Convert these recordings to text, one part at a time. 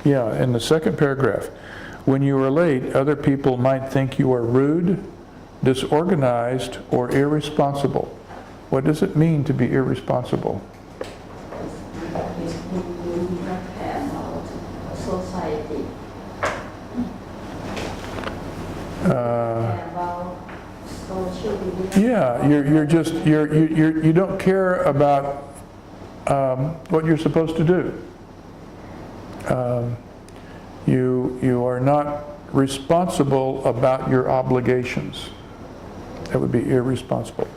Yeah, in the second paragraph. When you are late, other people might think you are rude, disorganized, or irresponsible. What does it mean to be irresponsible? Society. Yeah, you don't care about what you're supposed to do. You are not responsible about your obligations. That would be irresponsible.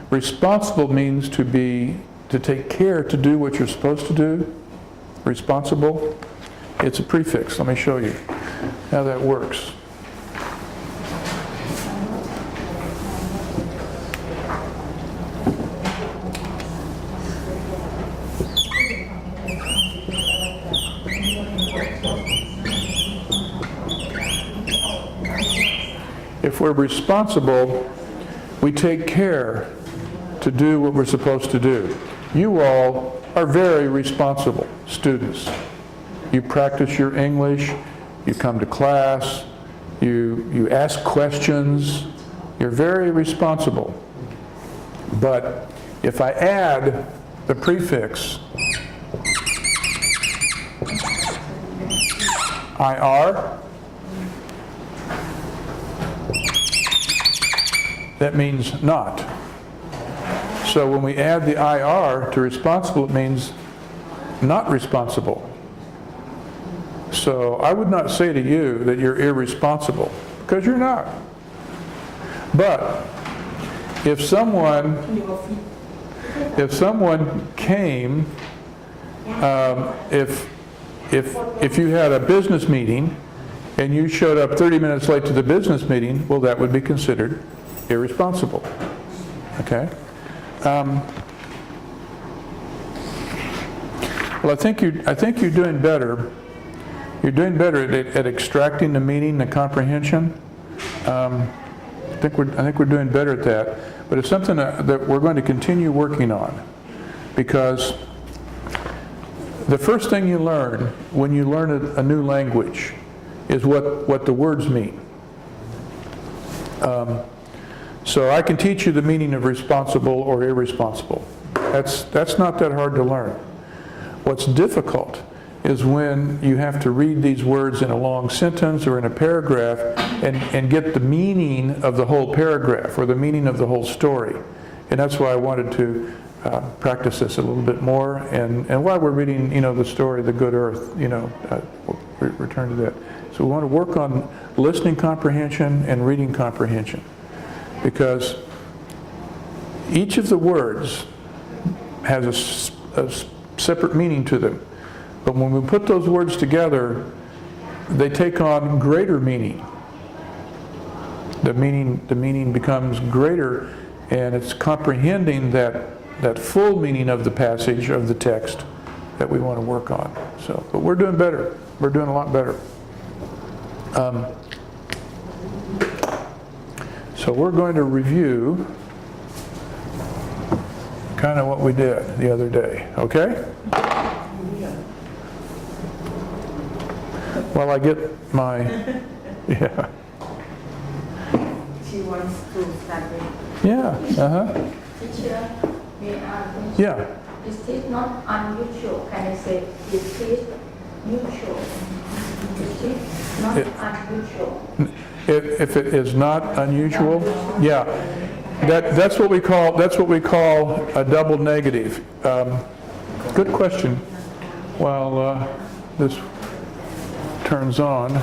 Responsible means to take care to do what you're supposed to do. Responsible. It's a prefix. Let me show you how that works. If we're responsible, we take care to do what we're supposed to do. You all are very responsible students. You practice your English, you come to class, you ask questions, you're very responsible. But if I add the prefix IR, that means not. So when we add the IR to responsible, it means not responsible. So I would not say to you that you're irresponsible, because you're not. But if someone came, if you had a business meeting and you showed up 30 minutes late to the business meeting, well, that would be considered irresponsible. Okay? Well, I think you're doing better. You're doing better at extracting the meaning, the comprehension. I think we're doing better at that. But it's something that we're going to continue working on, because the first thing you learn when you learn a new language is what the words mean. So I can teach you the meaning of responsible or irresponsible. That's not that hard to learn. What's difficult is when you have to read these words in a long sentence or in a paragraph and get the meaning of the whole paragraph or the meaning of the whole story. And that's why I wanted to practice this a little bit more. And while we're reading, the story, The Good Earth, we'll return to that. So we want to work on listening comprehension and reading comprehension, because each of the words has a separate meaning to them. But when we put those words together, they take on greater meaning. The meaning becomes greater, and it's comprehending that full meaning of the passage, of the text, that we want to work on. So, but we're doing better. We're doing a lot better. So we're going to review kind of what we did the other day, okay? While I get my, yeah. She wants to study. Yeah, Teacher, may I ask? Yeah. Is it not unusual? Can I say, is it usual? Is it not unusual? If it is not unusual, yeah. That's what we call a double negative. Good question. While this turns on.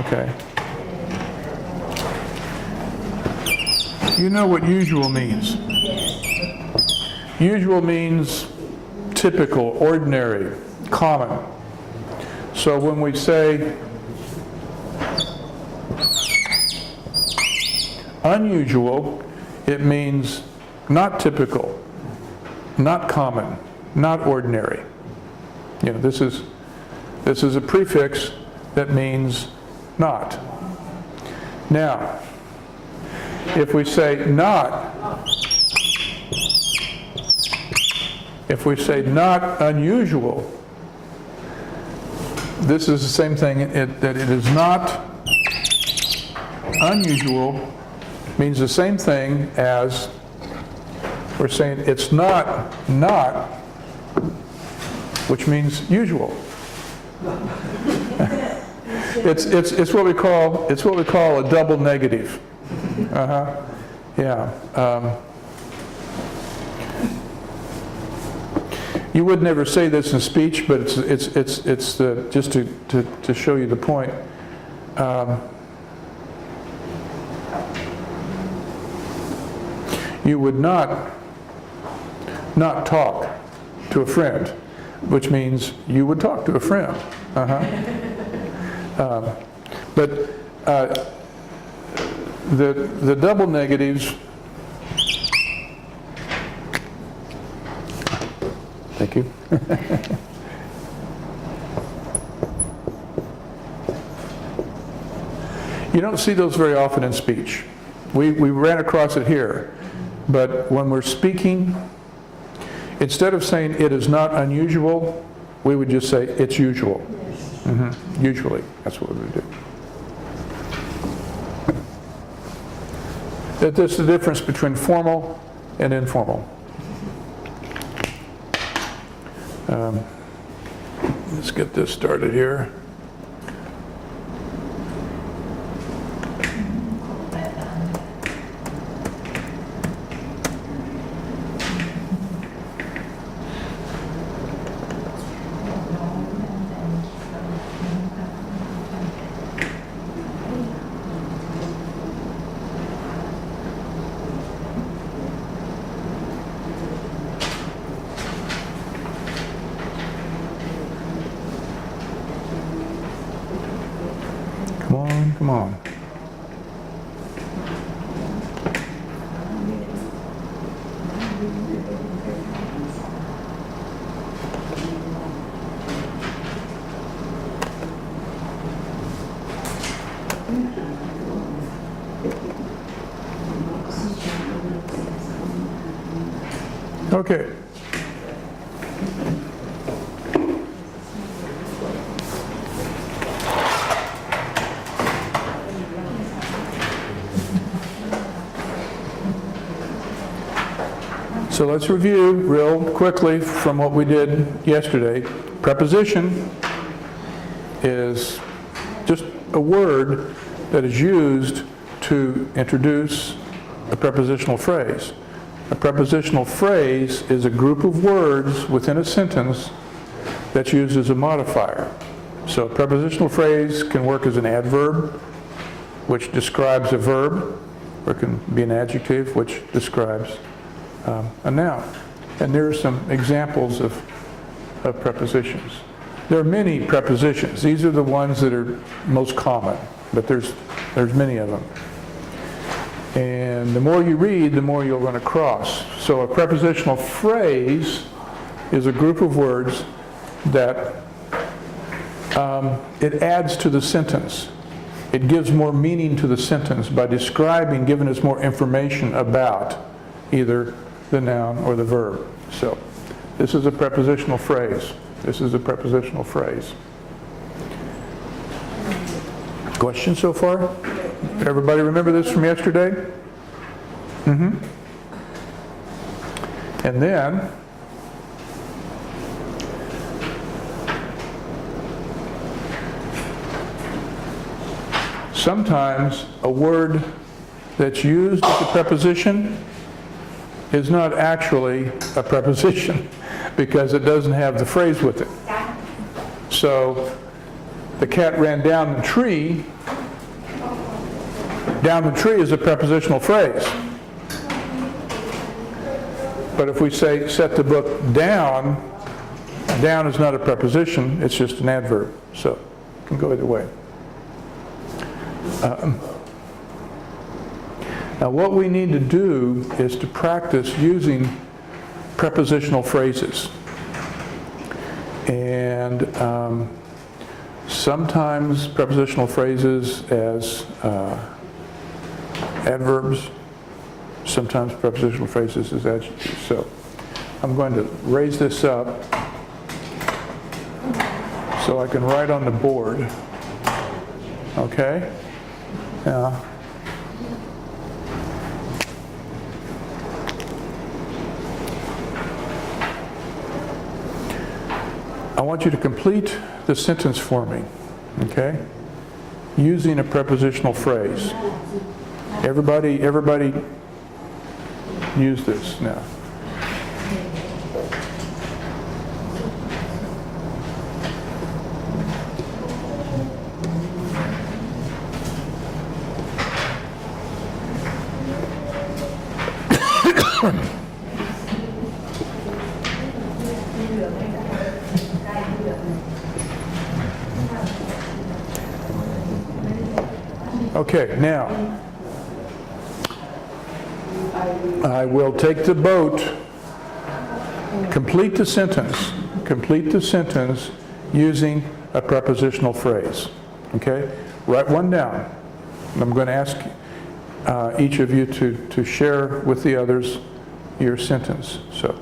Okay. You know what usual means. Usual means typical, ordinary, common. So when we say unusual, it means not typical, not common, not ordinary. This is a prefix that means not. Now, if we say not unusual, this is the same thing, that it is not unusual means the same thing as we're saying it's not, which means usual. It's what we call a double negative. Yeah. You would never say this in speech, but it's just to show you the point. You would not talk to a friend, which means you would talk to a friend. But the double negatives. Thank you. You don't see those very often in speech. We ran across it here. But when we're speaking, instead of saying it is not unusual, we would just say it's usual. Usually, that's what we would do. That's the difference between formal and informal. Let's get this started here. Come on. Okay. So let's review real quickly from what we did yesterday. Preposition is just a word that is used to introduce a prepositional phrase. A prepositional phrase is a group of words within a sentence that's used as a modifier. So a prepositional phrase can work as an adverb, which describes a verb, or it can be an adjective, which describes a noun. And there are some examples of prepositions. There are many prepositions. These are the ones that are most common, but there's many of them. And the more you read, the more you'll run across. So a prepositional phrase is a group of words that it adds to the sentence. It gives more meaning to the sentence by describing, giving us more information about either the noun or the verb. So this is a prepositional phrase. This is a prepositional phrase. Questions so far? Everybody remember this from yesterday? And then sometimes a word that's used as a preposition is not actually a preposition because it doesn't have the phrase with it. So the cat ran down the tree. Down the tree is a prepositional phrase. But if we say set the book down, down is not a preposition, it's just an adverb. So it can go either way. Now what we need to do is to practice using prepositional phrases. And sometimes prepositional phrases as adverbs, sometimes prepositional phrases as adjectives. So I'm going to raise this up so so I can write on the board. Okay? Yeah. I want you to complete the sentence for me, okay? Using a prepositional phrase. Everybody use this now. Okay, now, I will take the boat, complete the sentence using a prepositional phrase, okay? Write one down. I'm going to ask each of you to share with the others your sentence. So,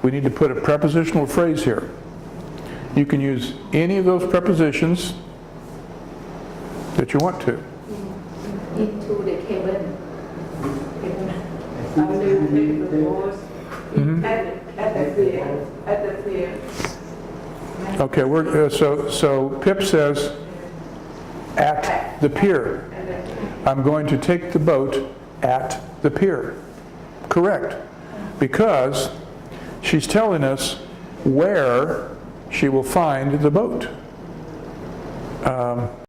we need to put a prepositional phrase here. You can use any of those prepositions that you want to. Into the cabin. I will take the boat at the pier. Okay, so Pip says at the pier. I'm going to take the boat at the pier. Correct. Because she's telling us where she will find the boat.